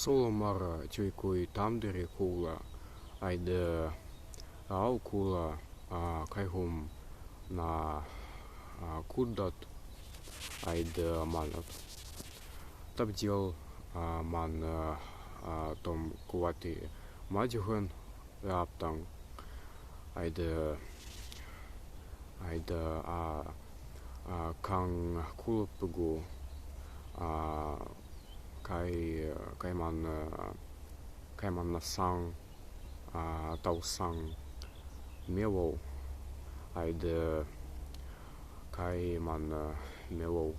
Solomara Chuikui Tamdiri Kula Aide Rau Kula Kaihum Na Kudat Aide Manat Tabdil Man Tom Kuati Madjuhan Raptang Aide Kang Kulpugu Kaiman Nasang Tau Sang Mewo Aide Kaiman Mewo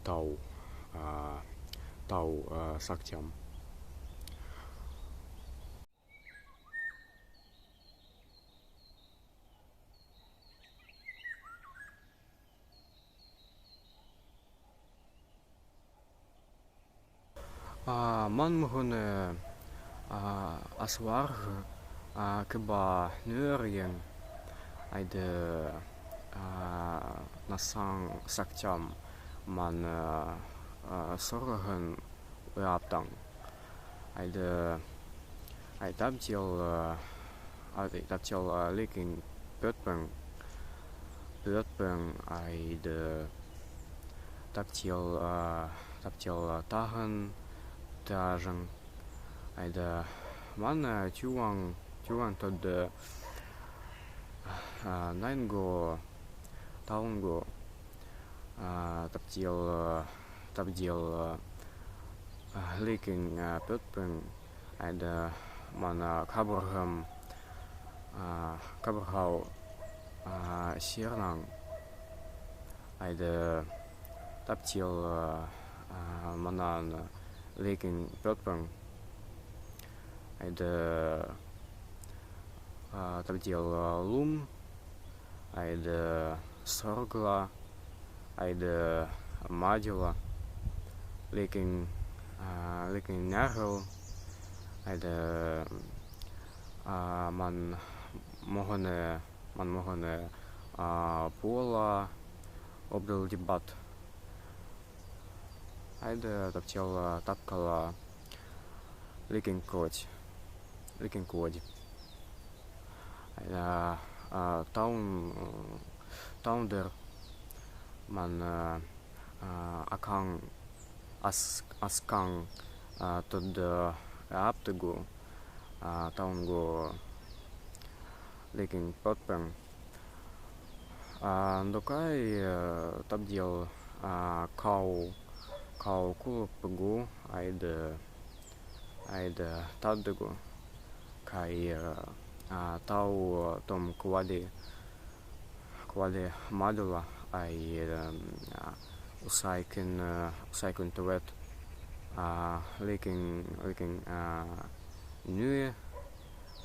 Tau Saktiam Man mohone aswarg keba nurien aide nasang saktiam man sorgen raptang aide taptil leking putpeng aide taptil tahan Tajang Aida Man Chuang Tod Nango Taungo Tabdil Leaking Putpeng Aida Man Kaburhau Sirlang Aida Tabtil Manan Leaking Putpeng Aide Tabdil Lum Aide Sorgla Aide Madila Leaking Nargal Aide Man Mohone Pola Obdel Debat Aide Taptil Tapkala Leaking Code Tounder Man Akang Askang Tod Aptegu Taungo Leaking Potpeng Dokai Tabdil Kau Kulpegu Aide Tadegu Kai Tau Tom Kuali Madula Usaikin Tuet Leaking Nue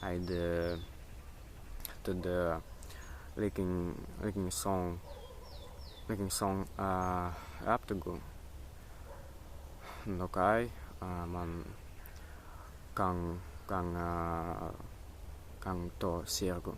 Aide Tud Leaking Song Aptegu Nokai Man Kang To Sergo